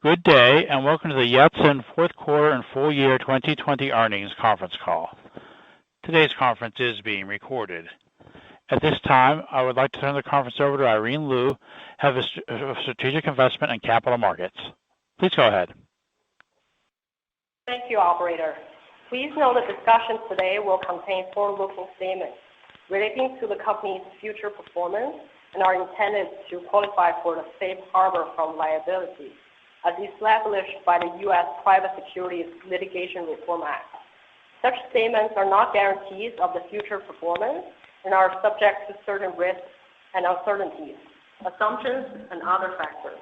Good day, and welcome to the Yatsen Q4 and full year 2020 earnings conference call. Today's conference is being recorded. At this time, I would like to turn the conference over to Irene Liu, Head of Strategic Investment and Capital Markets. Please go ahead. Thank you, operator. Please note that discussion today will contain forward-looking statements relating to the company's future performance and are intended to qualify for the safe harbor from liability, as established by the U.S. Private Securities Litigation Reform Act. Such statements are not guarantees of the future performance and are subject to certain risks and uncertainties, assumptions, and other factors.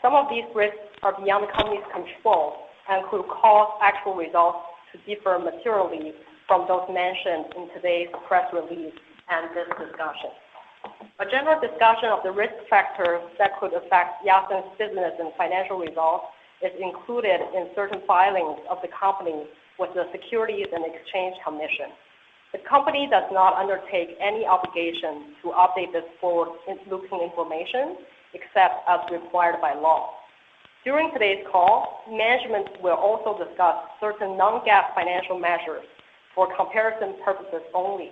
Some of these risks are beyond the company's control and could cause actual results to differ materially from those mentioned in today's press release and this discussion. A general discussion of the risk factors that could affect Yatsen's business and financial results is included in certain filings of the company with the Securities and Exchange Commission. The company does not undertake any obligation to update this forward-looking information except as required by law. During today's call, management will also discuss certain non-GAAP financial measures for comparison purposes only.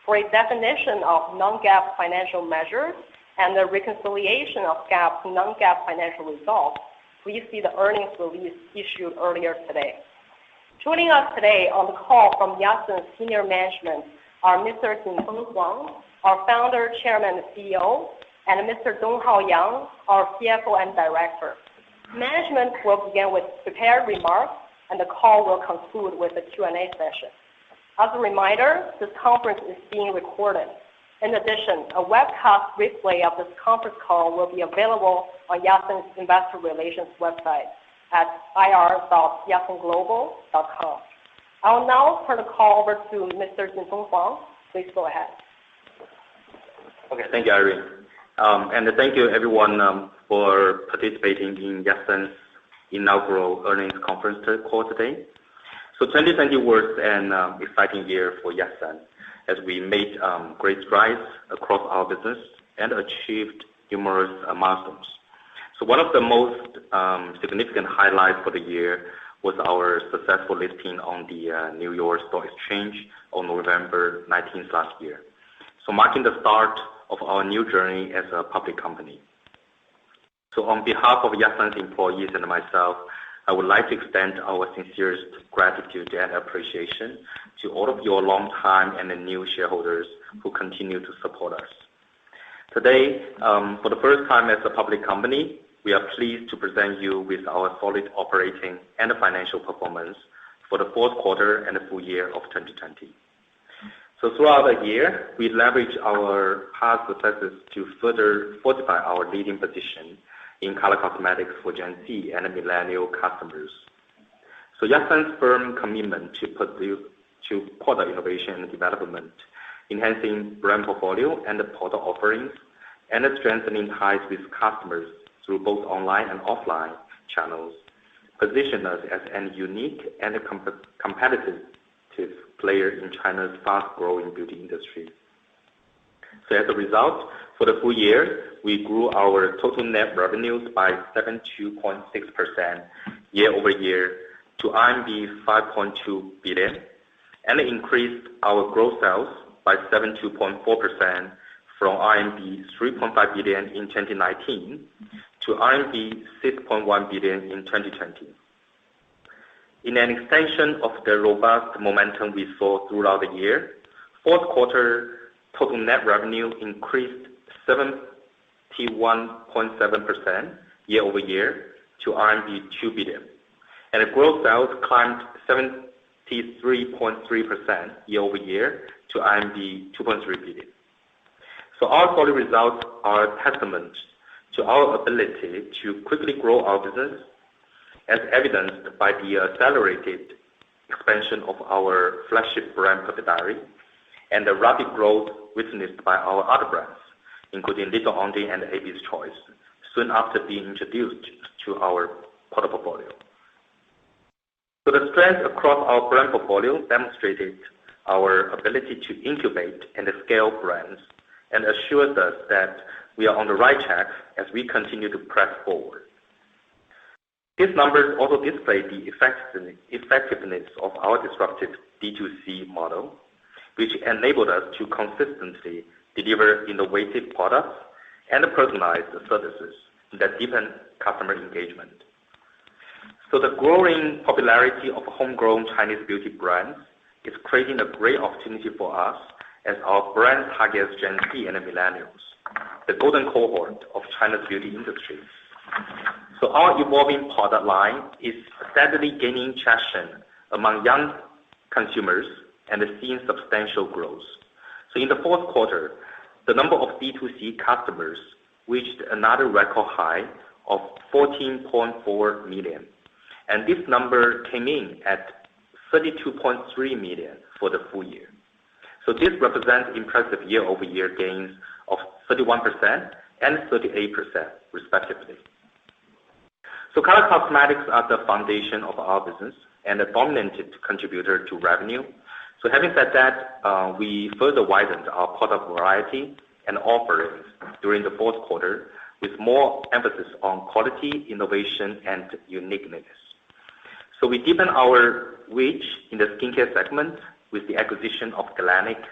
For a definition of non-GAAP financial measures and the reconciliation of GAAP to non-GAAP financial results, please see the earnings release issued earlier today. Joining us today on the call from Yatsen's senior management are Mr. Jinfeng Huang, our founder, chairman, and CEO, and Mr. Donghao Yang, our CFO and director. Management will begin with prepared remarks, and the call will conclude with a Q&A session. As a reminder, this conference is being recorded. In addition, a webcast replay of this conference call will be available on Yatsen's investor relations website at ir.yatsenglobal.com. I will now turn the call over to Mr. Jinfeng Huang. Please go ahead. Okay, thank you, Irene. And thank you, everyone, for participating in Yatsen's inaugural earnings conference call today. So 2020 was an exciting year for Yatsen as we made great strides across our business and achieved numerous milestones. So one of the most significant highlights for the year was our successful listing on the New York Stock Exchange on November 19th last year, so marking the start of our new journey as a public company. So on behalf of Yatsen's employees and myself, I would like to extend our sincerest gratitude and appreciation to all of your long-time and new shareholders who continue to support us. Today, for the first time as a public company, we are pleased to present you with our solid operating and financial performance for the Q4 and the full year of 2020. So throughout the year, we leveraged our past successes to further fortify our leading position in color cosmetics for Gen Z and millennial customers. So Yatsen's firm commitment to product innovation and development, enhancing brand portfolio and product offerings, and strengthening ties with customers through both online and offline channels, position us as a unique and competitive player in China's fast-growing beauty industry. So as a result, for the full year, we grew our total net revenues by 72.6% year-over-year to RMB 5.2 billion, and increased our gross sales by 72.4% from RMB 3.5 billion in 2019 to RMB 6.1 billion in 2020. In an extension of the robust momentum we saw throughout the year, Q4 total net revenue increased 71.7% year-over-year to RMB 2 billion, and the gross sales climbed 73.3% year-over-year to RMB 2.3 billion. So our solid results are a testament to our ability to quickly grow our business, as evidenced by the accelerated expansion of our flagship brand, Perfect Diary, and the rapid growth witnessed by our other brands, including Little Ondine and Abby's Choice, soon after being introduced to our product portfolio. So the strength across our brand portfolio demonstrated our ability to incubate and scale brands, and assures us that we are on the right track as we continue to press forward. These numbers also display the effectiveness of our disruptive D2C model, which enabled us to consistently deliver innovative products and personalized services that deepen customer engagement. So the growing popularity of homegrown Chinese beauty brands is creating a great opportunity for us as our brand targets Gen Z and millennials, the golden cohort of China's beauty industry. So our evolving product line is steadily gaining traction among young consumers and seeing substantial growth. So in the fourth quarter, the number of D2C customers reached another record high of 14.4 million. And this number came in at 32.3 million for the full year. So this represents impressive year-over-year gains of 31% and 38% respectively. So color cosmetics are the foundation of our business and a dominant contributor to revenue. So having said that, we further widened our product variety and offerings during the fourth quarter with more emphasis on quality, innovation, and uniqueness. So we deepened our reach in the skincare segment with the acquisition of Galenic,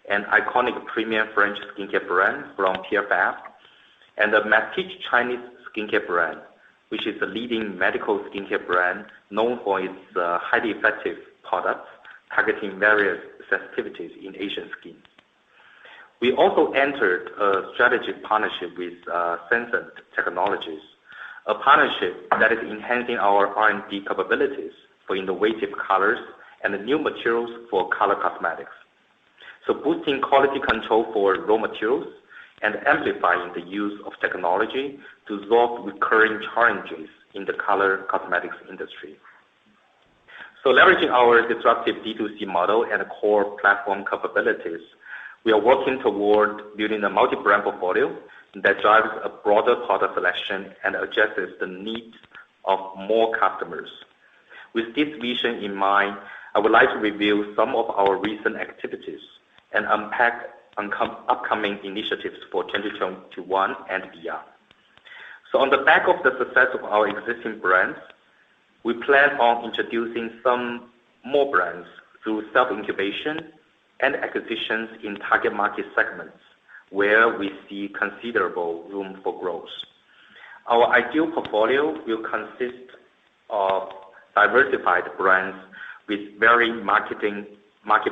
an iconic premium French skincare brand from PFF, and a masstige Chinese skincare brand, which is a leading medical skincare brand known for its highly effective products targeting various sensitivities in Asian skin. We also entered a strategic partnership with Sensant Technologies, a partnership that is enhancing our R&D capabilities for innovative colors and new materials for color cosmetics. So boosting quality control for raw materials and amplifying the use of technology to solve recurring challenges in the color cosmetics industry. So leveraging our disruptive D2C model and core platform capabilities, we are working toward building a multi-brand portfolio that drives a broader product selection and addresses the needs of more customers. With this vision in mind, I would like to review some of our recent activities and unpack upcoming initiatives for 2021 and beyond. So on the back of the success of our existing brands, we plan on introducing some more brands through self-incubation and acquisitions in target market segments where we see considerable room for growth. Our ideal portfolio will consist of diversified brands with varying market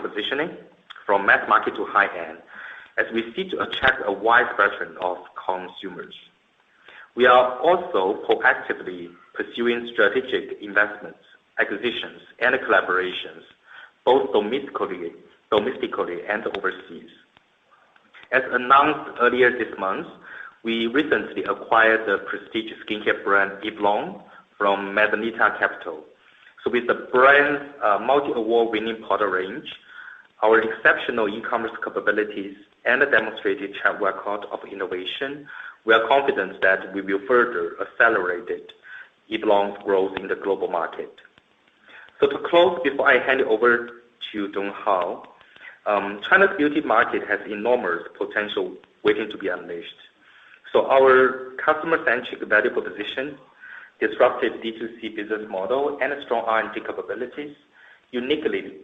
positioning from mass market to high-end, as we seek to attract a wide spectrum of consumers. We are also proactively pursuing strategic investments, acquisitions, and collaborations, both domestically and overseas. As announced earlier this month, we recently acquired the prestigious skincare brand Eve Lom from Magneta Capital. So with the brand's multi-award-winning product range, our exceptional e-commerce capabilities, and a demonstrated track record of innovation, we are confident that we will further accelerate Eve Lom's growth in the global market. So to close, before I hand it over to Donghao, China's beauty market has enormous potential waiting to be unleashed. So our customer-centric value proposition, disruptive D2C business model, and strong R&D capabilities uniquely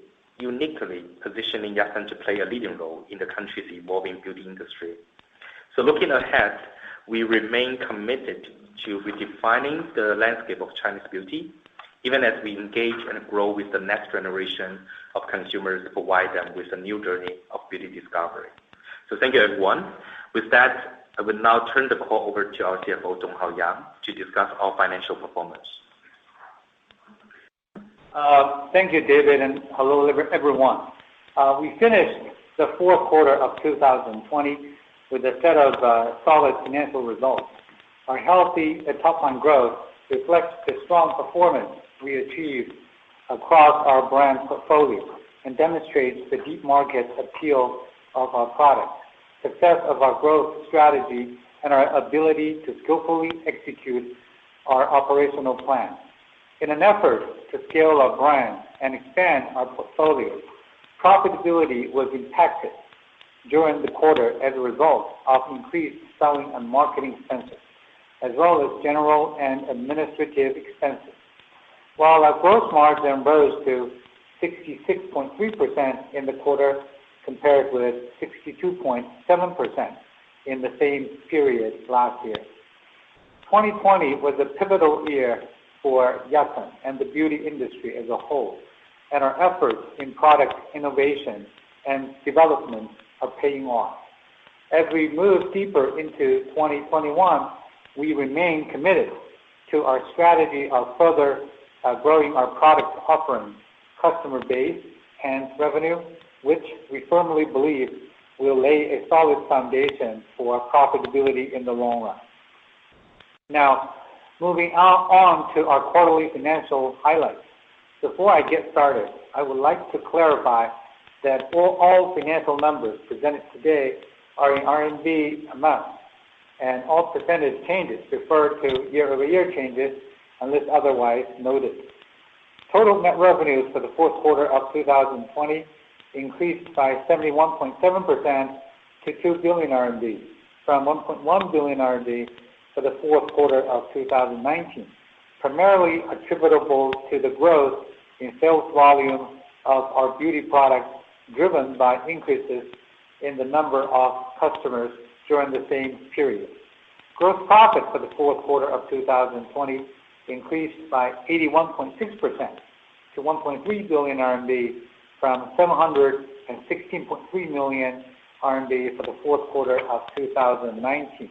positioning Yatsen to play a leading role in the country's evolving beauty industry. So looking ahead, we remain committed to redefining the landscape of Chinese beauty, even as we engage and grow with the next generation of consumers to provide them with a new journey of beauty discovery. So thank you, everyone. With that, I will now turn the call over to our CFO, Donghao Yang, to discuss our financial performance. Thank you, David, and hello, everyone. We finished the fourth quarter of 2020 with a set of solid financial results. Our healthy top-line growth reflects the strong performance we achieved across our brand portfolio and demonstrates the deep market appeal of our products, success of our growth strategy, and our ability to skillfully execute our operational plan. In an effort to scale our brand and expand our portfolio, profitability was impacted during the quarter as a result of increased selling and marketing expenses. as well as general and administrative expenses. While our gross margin rose to 66.3% in the quarter compared with 62.7% in the same period last year. 2020 was a pivotal year for Yatsen and the beauty industry as a whole, and our efforts in product innovation and development are paying off. As we move deeper into 2021, we remain committed to our strategy of further growing our product offering, customer base, and revenue, which we firmly believe will lay a solid foundation for profitability in the long run. Now, moving on to our quarterly financial highlights. Before I get started, I would like to clarify that all financial numbers presented today are in RMB amounts, and all percentage changes refer to year-over-year changes unless otherwise noted. Total net revenues for the fourth quarter of 2020 increased by 71.7% to 2 billion RMB from 1.1 billion RMB for the fourth quarter of 2019, primarily attributable to the growth in sales volume of our beauty products driven by increases in the number of customers during the same period. Gross profit for the fourth quarter of 2020 increased by 81.6% to 1.3 billion RMB from 716.3 million RMB for the fourth quarter of 2019.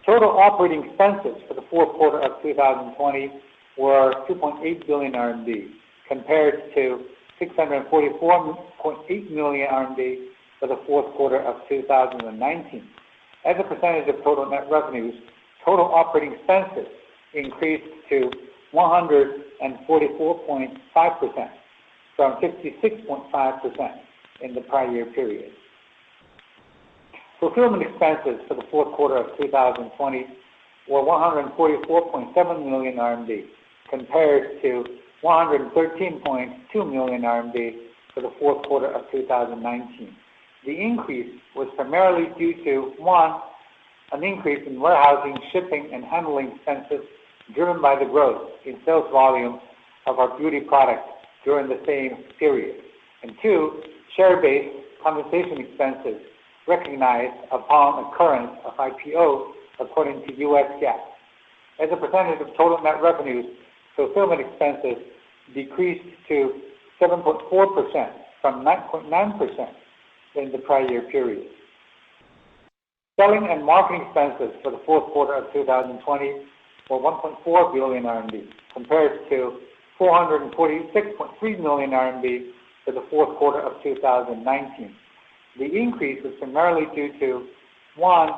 Total operating expenses for the fourth quarter of 2020 were 2.8 billion RMB compared to 644.8 million RMB for the fourth quarter of 2019. As a percentage of total net revenues, total operating expenses increased to 144.5% from 56.5% in the prior year period. Fulfillment expenses for the fourth quarter of 2020 were 144.7 million RMB compared to 113.2 million RMB for the fourth quarter of 2019. The increase was primarily due to, one, an increase in warehousing, shipping, and handling expenses driven by the growth in sales volume of our beauty products during the same period, and two, share-based compensation expenses recognized upon occurrence of IPO according to US GAAP. As a percentage of total net revenues, fulfillment expenses decreased to 7.4% from 9.9% in the prior year period. Selling and marketing expenses for the fourth quarter of 2020 were 1.4 billion RMB compared to 446.3 million RMB for the fourth quarter of 2019. The increase was primarily due to, one,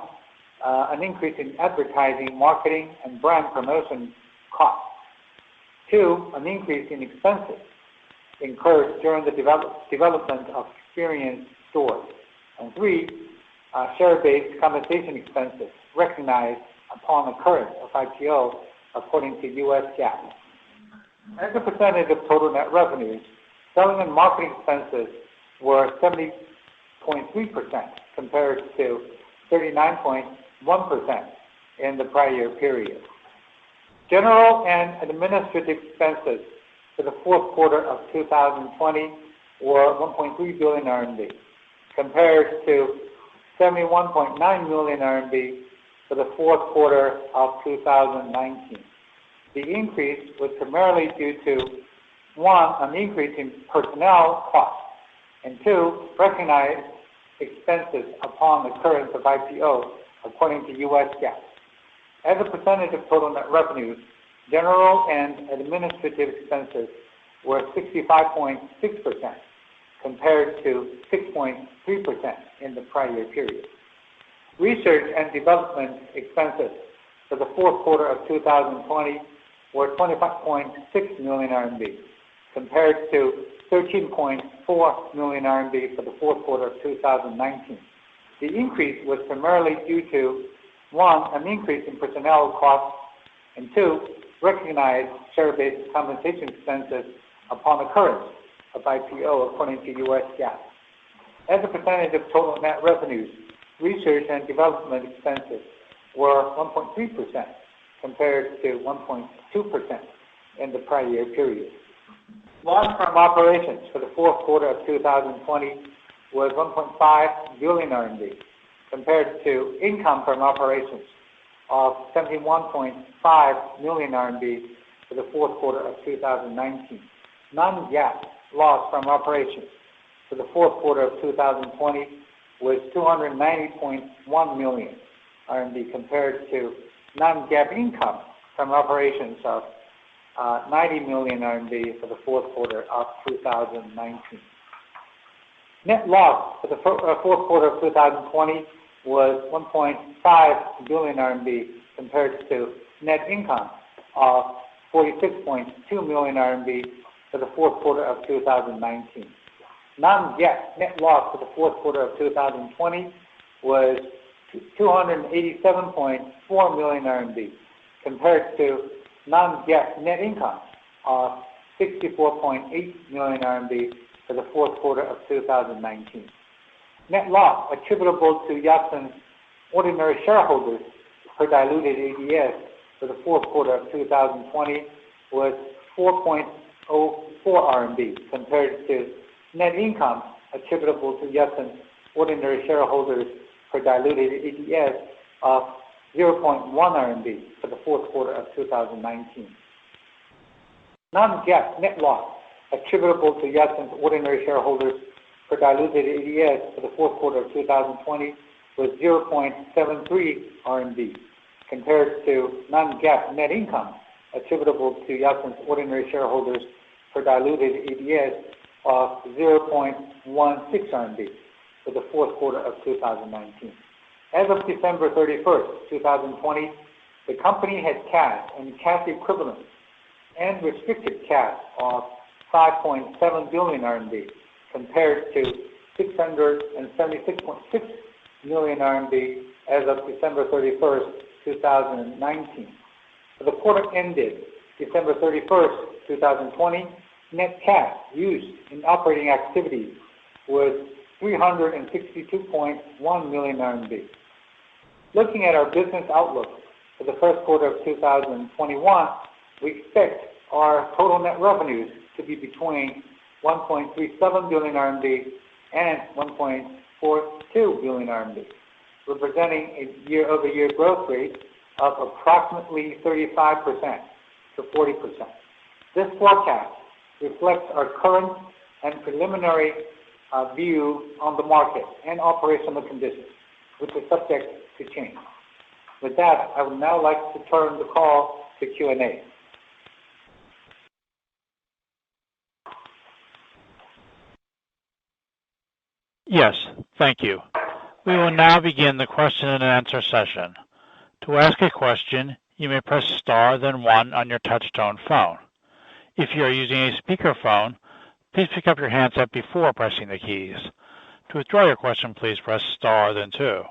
an increase in advertising, marketing, and brand promotion costs. Two, an increase in expenses incurred during the development of experience stores. And three, share-based compensation expenses recognized upon occurrence of IPO according to US GAAP. As a percentage of total net revenues, selling and marketing expenses were 70.3% compared to 39.1% in the prior year period. General and administrative expenses for the fourth quarter of 2020 were 1.3 billion RMB compared to 71.9 million RMB for the fourth quarter of 2019. The increase was primarily due to, one, an increase in personnel costs, and two, recognized expenses upon occurrence of IPO according to US GAAP. As a percentage of total net revenues, general and administrative expenses were 65.6% compared to 6.3% in the prior year period. Research and development expenses for the fourth quarter of 2020 were 25.6 million RMB compared to 13.4 million RMB for the fourth quarter of 2019. The increase was primarily due to, one, an increase in personnel costs, and two, recognized share-based compensation expenses upon occurrence of IPO according to US GAAP. As a percentage of total net revenues, research and development expenses were 1.3% compared to 1.2% in the prior year period. Loss from operations for the fourth quarter of 2020 was 1.5 billion RMB compared to income from operations of 71.5 million RMB for the fourth quarter of 2019. Non-GAAP loss from operations for the fourth quarter of 2020 was 290.1 million RMB compared to non-GAAP income from operations of 90 million RMB for the fourth quarter of 2019. Net loss for the fourth quarter of 2020 was 1.5 billion RMB compared to net income of 46.2 million RMB for the fourth quarter of 2019. Non-GAAP net loss for the fourth quarter of 2020 was 287.4 million RMB compared to non-GAAP net income of 64.8 million RMB for the fourth quarter of 2019. Net loss attributable to Yatsen's ordinary shareholders per diluted ADS for the fourth quarter of 2020 was 4.04 RMB compared to net income attributable to Yatsen's ordinary shareholders per diluted ADS of 0.1 RMB for the fourth quarter of 2019. Non-GAAP net loss attributable to Yatsen's ordinary shareholders per diluted ADS for the fourth quarter of 2020 was 0.73 RMB compared to non-GAAP net income attributable to Yatsen's ordinary shareholders per diluted ADS of 0.16 RMB for the fourth quarter of 2019. As of December 31st, 2020, the company had cash and cash equivalents and restricted cash of 5.7 billion RMB compared to 676.6 million RMB as of December 31st, 2019. For the quarter ended December 31st, 2020, net cash used in operating activities was 362.1 million RMB. Looking at our business outlook for the first quarter of 2021, we expect our total net revenues to be between 1.37 billion RMB and 1.42 billion RMB, representing a year-over-year growth rate of approximately 35% to 40%. This forecast reflects our current and preliminary view on the market and operational conditions, which is subject to change. With that, I would now like to turn the call to Q&A. Yes, thank you. We will now begin the question and answer session. To ask a question, you may press star then one on your touch-tone phone. If you are using a speakerphone, please pick up your handset before pressing the keys. To withdraw your question, please press star then two.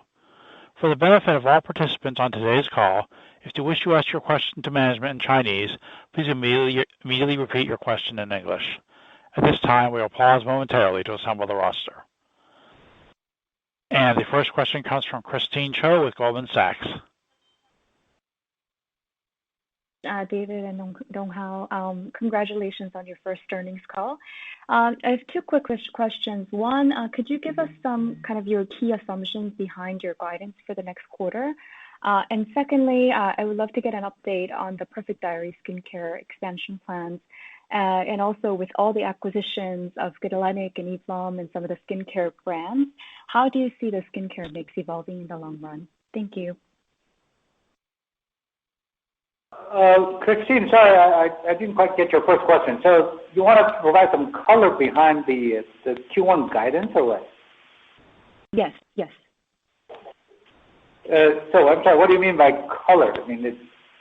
For the benefit of all participants on today's call, if you wish to ask your question to management in Chinese, please immediately repeat your question in English. At this time, we will pause momentarily to assemble the roster. And the first question comes from Christine Cho with Goldman Sachs. David and Donghao, congratulations on your first earnings call. I have two quick questions. One, could you give us some kind of your key assumptions behind your guidance for the next quarter? And secondly, I would love to get an update on the Perfect Diary skincare expansion plans. And also with all the acquisitions of Galenik and Eve Lom and some of the skincare brands, how do you see the skincare mix evolving in the long run? Thank you. Christine, sorry, I didn't quite get your first question. So you want to provide some color behind the Q1 guidance or what? Yes, yes. So I'm sorry, what do you mean by color? I mean,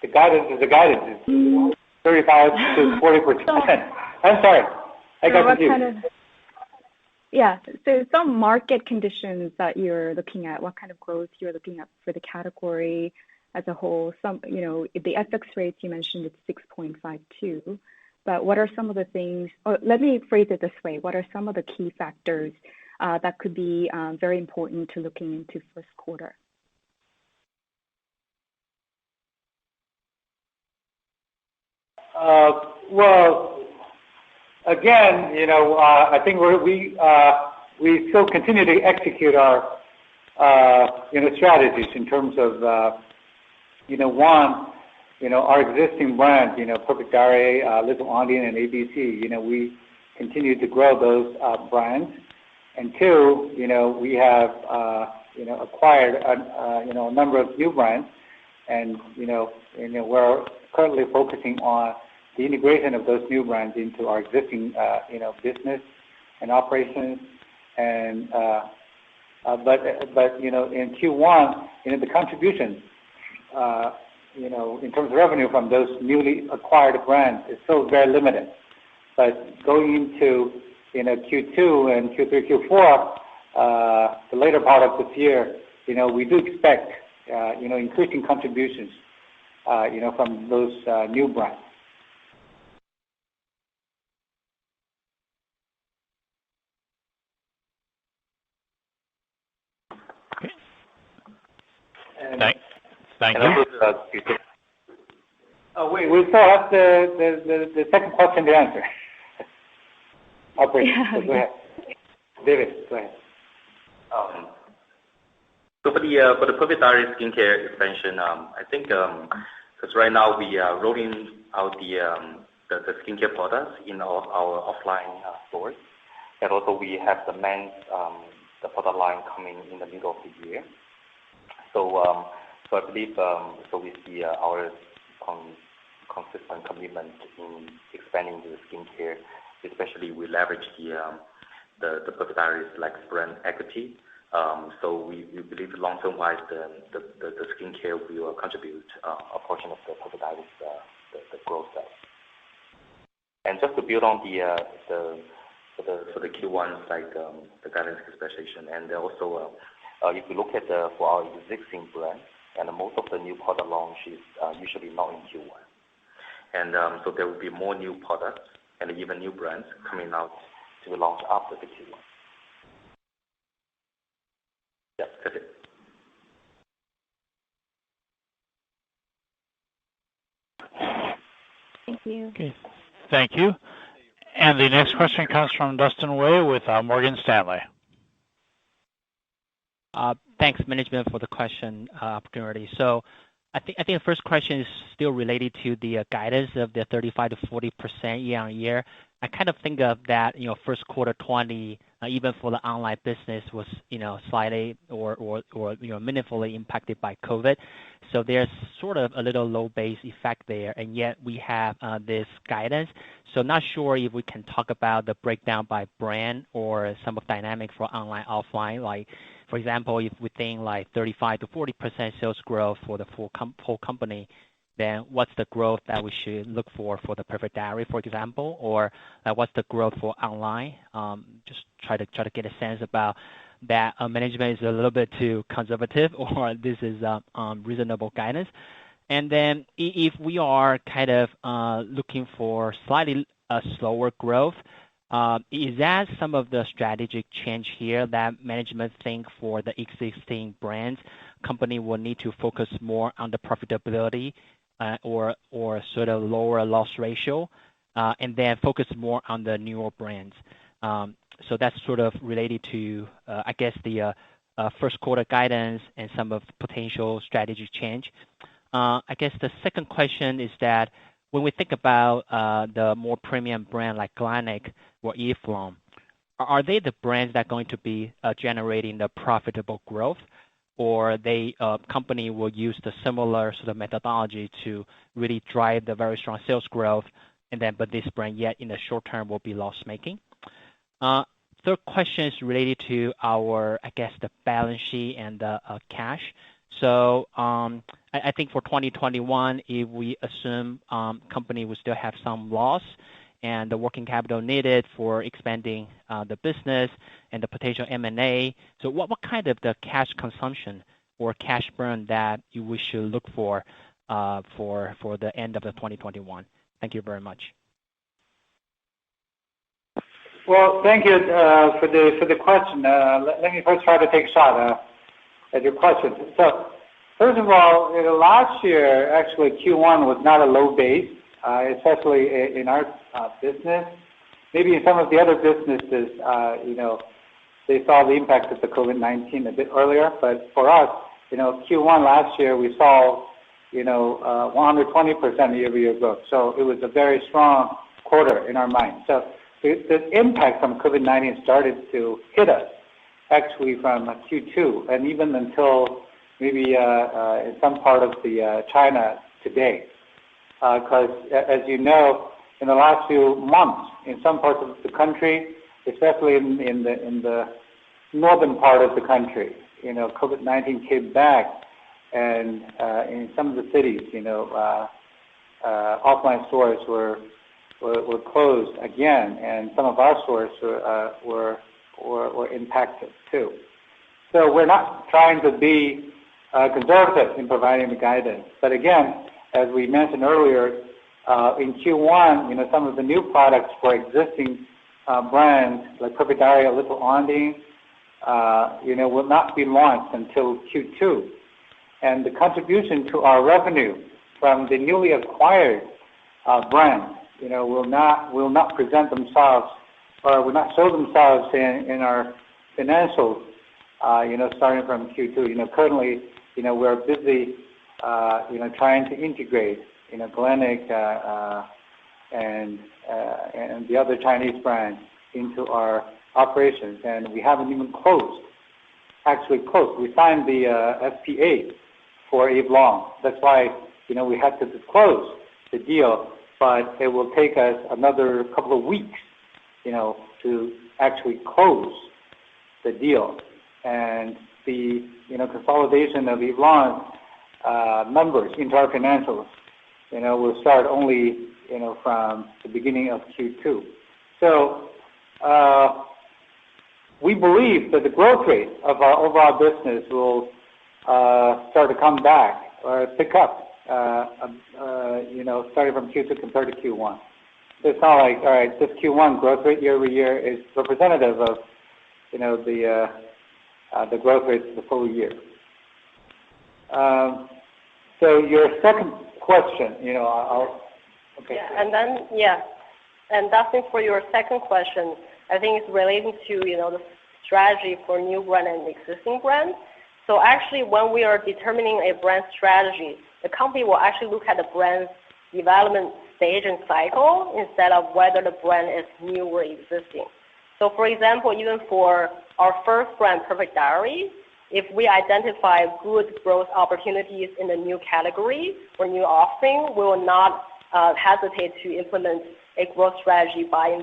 the guidance is the guidance. It's 35 to 40%. I'm sorry, I got confused. Yeah, so some market conditions that you're looking at, what kind of growth you're looking at for the category as a whole. Some, the FX rates you mentioned, it's 6.52. But what are some of the things, or let me phrase it this way, what are some of the key factors that could be very important to looking into first quarter? Well, again, I think we still continue to execute our strategies in terms of one, our existing brands, Perfect Diary, Little Onion, and ABC. We continue to grow those brands, and two, we have acquired a number of new brands, and we're currently focusing on the integration of those new brands into our existing business and operations. And but in Q1, the contribution in terms of revenue from those newly acquired brands is still very limited. But going into Q2 and Q3, Q4, the later part of this year, we do expect increasing contributions from those new brands. Thank you. Oh, wait, we still have the second question to answer. Operator, so go ahead. David, go ahead. So for the Perfect Diary skincare expansion, I think because right now we are rolling out the skincare products in our offline stores, and also we have the men's the product line coming in the middle of the year. So I believe we see our consistent commitment in expanding the skincare, especially we leverage the Perfect Diary's brand equity. So we believe long-term wise the skincare will contribute a portion of the Perfect Diary's the growth there. And just to build on for the Q1 the guidance expectation, and also if you look at for our existing brands, and most of the new product launch is usually not in Q1, and so there will be more new products and even new brands coming out to be launched after the Q1. Yeah, that's it. Thank you. Okay, thank you. And the next question comes from Dustin Wei with Morgan Stanley. Thanks, management, for the question opportunity. So I think the first question is still related to the guidance of the 35 to 40% year-on-year. I kind of think of that, first quarter 20, even for the online business was, slightly or meaningfully impacted by COVID. So there's sort of a little low base effect there, and yet we have this guidance. So not sure if we can talk about the breakdown by brand or some of dynamic for online, offline. Like, for example, if we think 35 to 40% sales growth for the full company, then what's the growth that we should look for the Perfect Diary, for example, or what's the growth for online? Just try to get a sense about that. Management is a little bit too conservative, or this is reasonable guidance. And then if we are kind of looking for slightly slower growth, is that some of the strategic change here that management think for the existing brands, company will need to focus more on the profitability or sort of lower loss ratio, and then focus more on the newer brands? So that's sort of related to, I guess, the first quarter guidance and some of potential strategy change. I guess the second question is that when we think about the more premium brand like Galénic or Eve Lom, are they the brands that are going to be generating the profitable growth, or they company will use the similar sort of methodology to really drive the very strong sales growth, and then but this brand yet in the short term will be loss making? Third question is related to our, I guess, the balance sheet and the cash. So I think for 2021, if we assume company will still have some loss and the working capital needed for expanding the business and the potential M&A, so what kind of the cash consumption or cash burn that we should look for the end of the 2021? Thank you very much. Well, thank you for the question. Let me first try to take a shot at your question. So, first of all, last year, actually Q1 was not a low base. especially in our business. Maybe in some of the other businesses, they saw the impact of the COVID-19 a bit earlier. But for us, Q1 last year, we saw, 120% year-over-year growth. So it was a very strong quarter in our mind. So the impact from COVID-19 started to hit us actually from Q2 and even until maybe in some part of the China today. Because as you know, in the last few months, in some parts of the country, especially in the northern part of the country, COVID-19 came back, and in some of the cities, offline stores were closed again, and some of our stores were impacted too. So we're not trying to be conservative in providing the guidance, but again, as we mentioned earlier, in Q1, some of the new products for existing brands like Perfect Diary, Little Ondine, will not be launched until Q2. And the contribution to our revenue from the newly acquired brands, will not present themselves or will not show themselves in our financials, starting from Q2. Currently, we're busy, trying to integrate, Glennick and the other Chinese brands into our operations, and we haven't even actually closed. We signed the SPA for Eve Lom. That's why, we had to disclose the deal, but it will take us another couple of weeks, to actually close the deal. And the, consolidation of Eve Lom numbers into our financials, will start only, from the beginning of Q2. So we believe that the growth rate of our overall business will start to come back or pick up, starting from Q2 compared to Q1. So it's not like, all right, this Q1 growth rate year over year is representative of, the growth rate for the full year. So your second question, okay. Yeah, and Dustin, for your second question, I think it's relating to, the strategy for new brand and existing brand. So actually, when we are determining a brand strategy, the company will actually look at the brand's development stage and cycle instead of whether the brand is new or existing. So for example, even for our first brand, Perfect Diary, if we identify good growth opportunities in the new category or new offering, we will not hesitate to implement a growth strategy by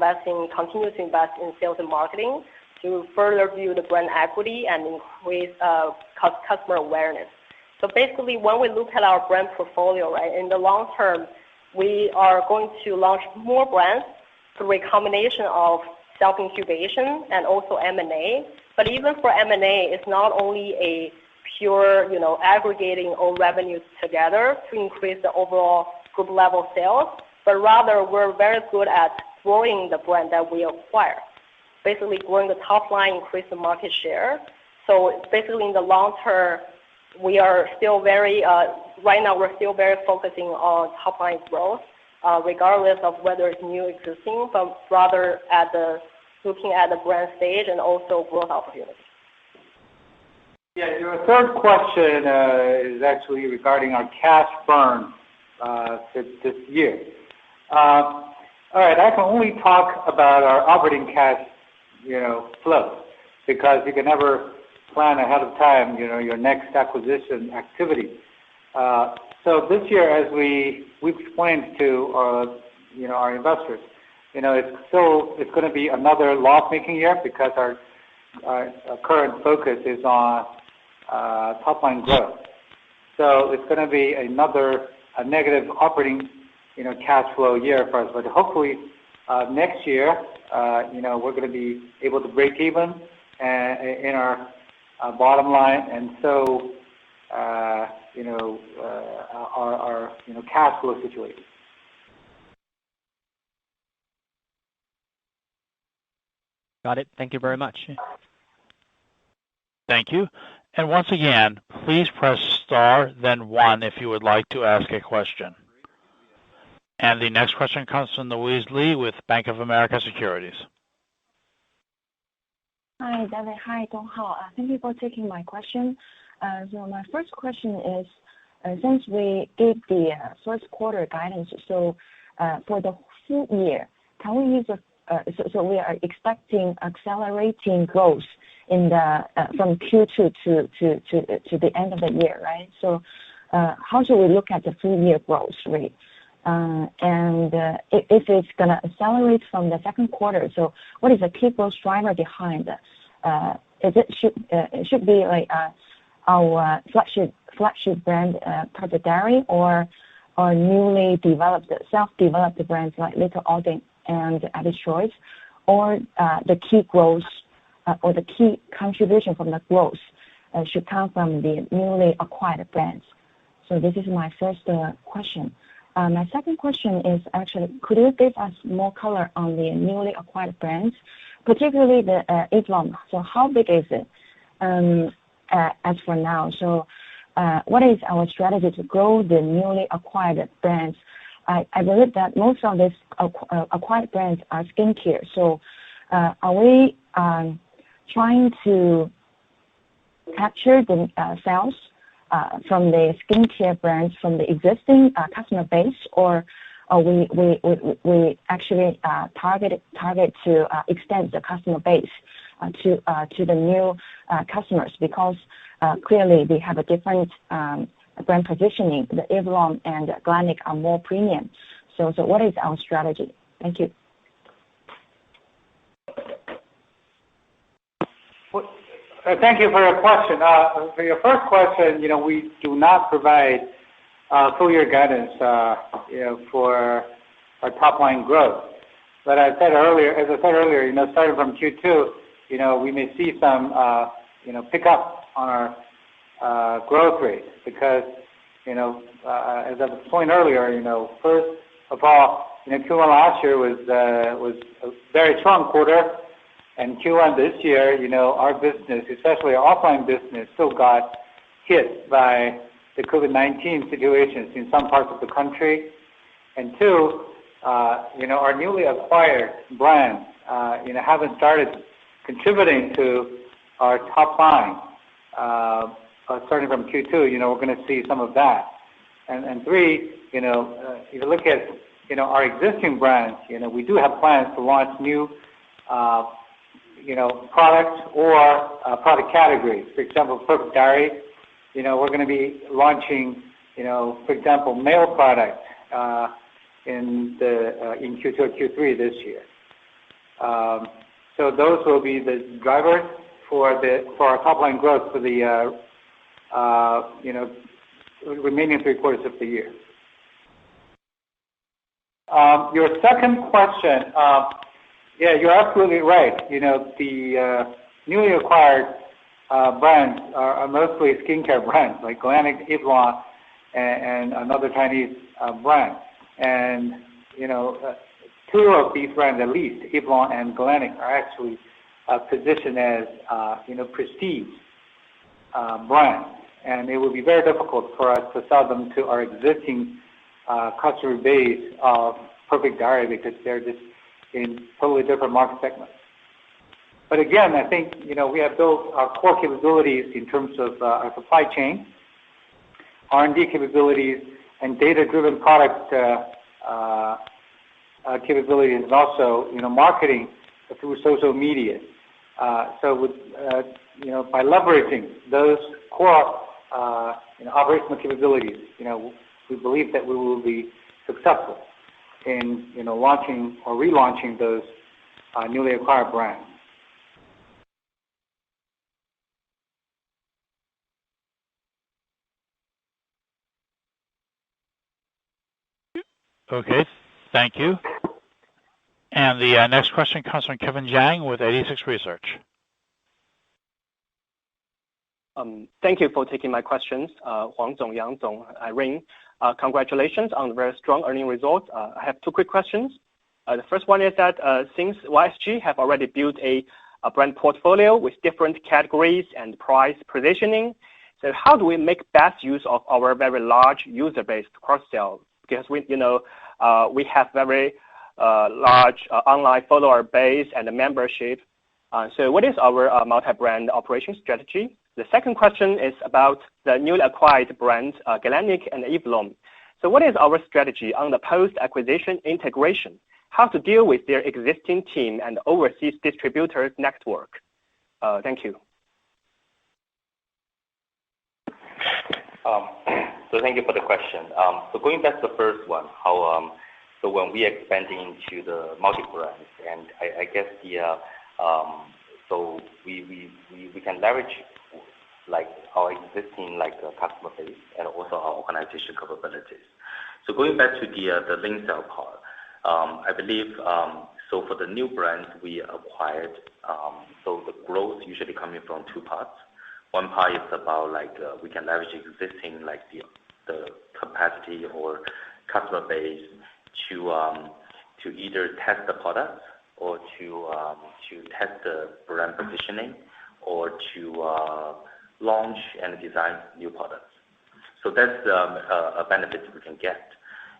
continue to invest in sales and marketing to further build the brand equity and increase customer awareness. So basically, when we look at our brand portfolio, right, in the long term, we are going to launch more brands through a combination of self-incubation and also M&A. But even for M&A, it's not only a pure, aggregating all revenues together to increase the overall group level sales, but rather we're very good at growing the brand that we acquire. Basically growing the top line, increase the market share. So basically in the long term, we are still very, right now we're still very focusing on top line growth, regardless of whether it's new or existing, but rather looking at the brand stage and also growth opportunities. Yeah, your third question is actually regarding our cash burn this year. All right, I can only talk about our operating cash, flow, because you can never plan ahead of time, your next acquisition activity. So this year, as we explained to our investors, it's going to be another loss-making year because our current focus is on top line growth. So it's going to be a negative operating, cash flow year for us. But hopefully next year, we're going to be able to break even in our bottom line, and so our cash flow situation. Got it. Thank you very much. Thank you. And once again, please press star, then 1 if you would like to ask a question. And the next question comes from Louise Lee with Bank of America Securities. Hi, David. Hi, Donghao. Thank you for taking my question. So my first question is, since we gave the first quarter guidance, so for the full year, can we use so we are expecting accelerating growth in the from Q2 to the end of the year, right? So how should we look at the full year growth rate? And if it's gonna accelerate from the second quarter, so what is the key growth driver behind that? It should be like our flagship brand, Perfect Diary, or newly developed, self-developed brands like Little Order and Abby's Choice, or the key growth or the key contribution from the growth should come from the newly acquired brands. So this is my first question. My second question is actually, could you give us more color on the newly acquired brands, particularly the Eve Lom? So how big is it as for now? So what is our strategy to grow the newly acquired brands? I believe that most of these acquired brands are skincare. So are we trying to capture the sales from the skincare brands from the existing customer base, or we actually target to extend the customer base to the new customers, because clearly they have a different brand positioning. The Eve Lom and Galénic are more premium. So what is our strategy? Thank you. Thank you for your question. For your first question, we do not provide full year guidance, for our top line growth. But as I said earlier, starting from Q2, we may see some, pick up on our growth rate because, as I explained earlier, first of all, Q1 last year was a very strong quarter. And Q1 this year, our business, especially our offline business, still got hit by the COVID-19 situations in some parts of the country. And two, our newly acquired brands, haven't started contributing to our top line. Starting from Q2, we're going to see some of that. And three, if you look at, our existing brands, we do have plans to launch new products or product categories. For example, Perfect Diary, we're going to be launching, for example, male product in Q2 or Q3 this year. So those will be the drivers for our top line growth for the remaining 3 quarters of the year. Your second question. Yeah, you're absolutely right. The newly acquired brands are mostly skincare brands like Galénic, Eve Lom, and another Chinese brand. And 2 of these brands, at least Eve Lom and Galénic, are actually positioned as prestige brands. And it would be very difficult for us to sell them to our existing customer base of Perfect Diary because they're just in totally different market segments. But again, I think, we have built our core capabilities in terms of our supply chain, R&D capabilities, and data-driven product capabilities, and also, marketing through social media. So with, by leveraging those core, operational capabilities, we believe that we will be successful in, launching or relaunching those newly acquired brands. Okay, thank you. And the next question comes from Kevin Jiang with 86 Research. Thank you for taking my questions, Huang Zong, Yang Zong, Irene. Congratulations on the very strong earning results. I have 2 quick questions. The first one is that since YSG have already built a brand portfolio with different categories and price positioning, so how do we make best use of our very large user base to cross-sell? Because we, we have very large online follower base and a membership. So what is our multi-brand operation strategy? The second question is about the newly acquired brands, Galénic and Eve Lom. So what is our strategy on the post-acquisition integration? How to deal with their existing team and overseas distributors network? Thank you. So thank you for the question. So going back to the first one, so when we expand into the multi-brands, and I guess so we can leverage like our existing customer base and also our organization capabilities. So going back to the link sale part, I believe so for the new brands we acquired, so the growth usually coming from two parts. One part is about we can leverage existing the capacity or customer base to either test the products or to test the brand positioning or to launch and design new products. So that's a benefit we can get.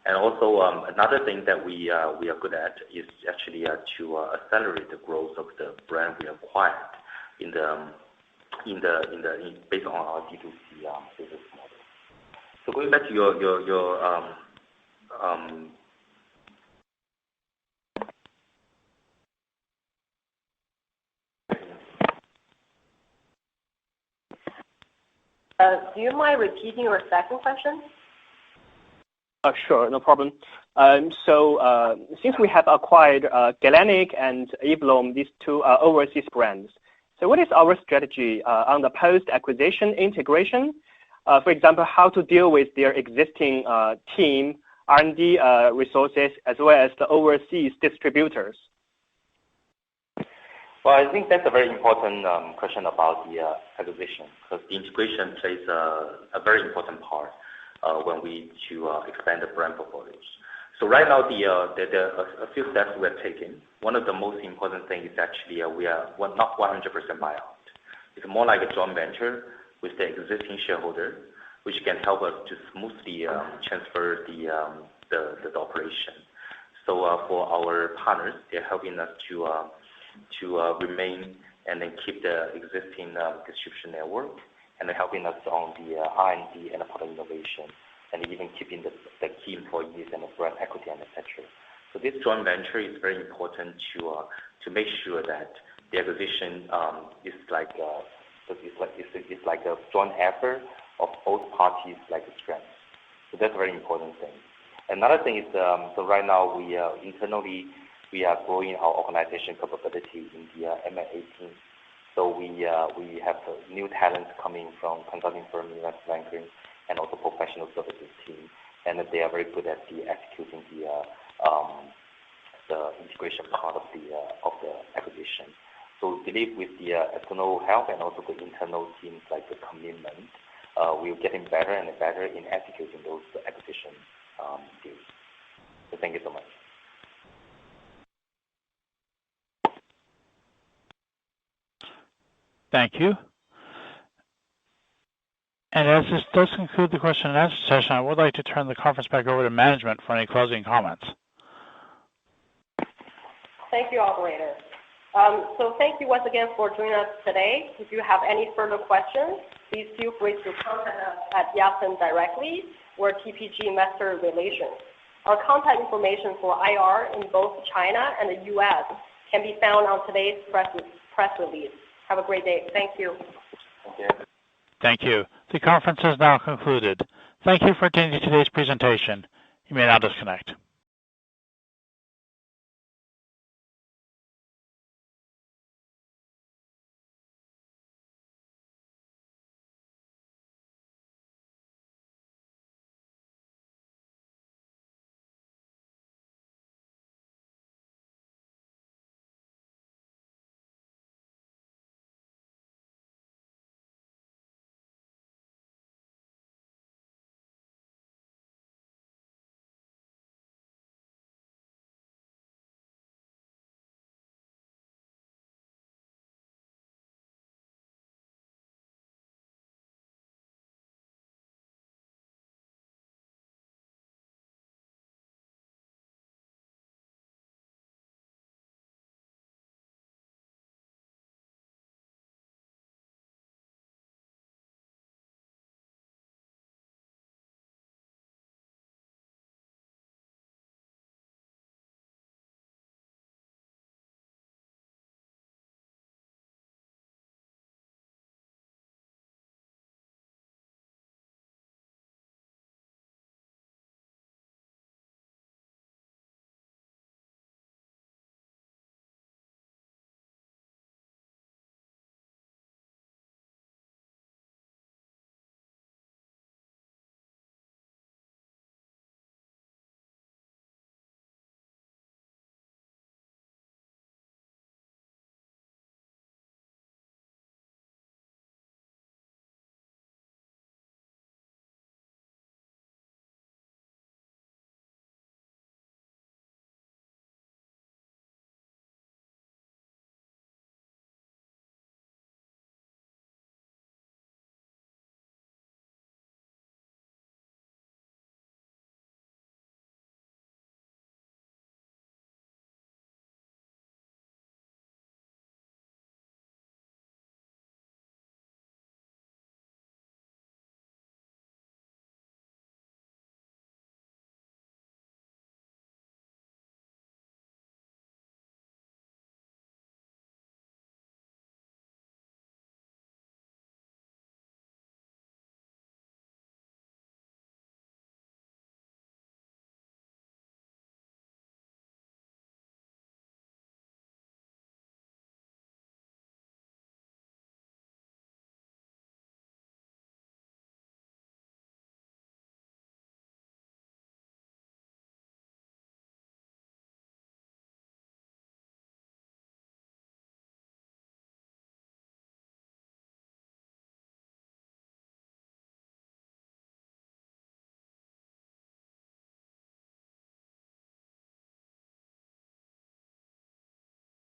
And also another thing that we are good at is actually to accelerate the growth of the brand we acquired based on our D2C business model. So going back to your do you mind repeating your second question? Sure, no problem. So since we have acquired Galénic and Eve Lom, these two overseas brands, so what is our strategy on the post-acquisition integration? For example, how to deal with their existing team, R&D resources, as well as the overseas distributors? Well, I think that's a very important question about the acquisition, because the integration plays a very important part when we expand the brand portfolios. So right now, there are a few steps we're taking. One of the most important things is actually we are not 100% buyout. It's more like a joint venture with the existing shareholder, which can help us to smoothly transfer the operation. So for our partners, they're helping us to remain and then keep the existing distribution network, and they're helping us on the R&D and the product innovation, and even keeping the key employees and the brand equity and etc. So this joint venture is very important to make sure that the acquisition is like a joint effort of both parties, like strengths. So that's a very important thing. Another thing is so right now internally we are growing our organization capability in the M&A team. So we have new talents coming from consulting firm, investment banking, and also professional services team, and they are very good at executing the integration part of the acquisition. So we believe with the external help and also the internal teams like the commitment, we're getting better and better in executing those acquisition deals. So thank you so much. Thank you. And as this does conclude the question and answer session, I would like to turn the conference back over to management for any closing comments. Thank you, operator. So thank you once again for joining us today. If you have any further questions, please feel free to contact us at Yatsen directly or TPG Investor Relations. Our contact information for IR in both China and the U.S. can be found on today's press release. Have a great day. Thank you. Thank you. Thank you. The conference has now concluded. Thank you for attending today's presentation. You may now disconnect.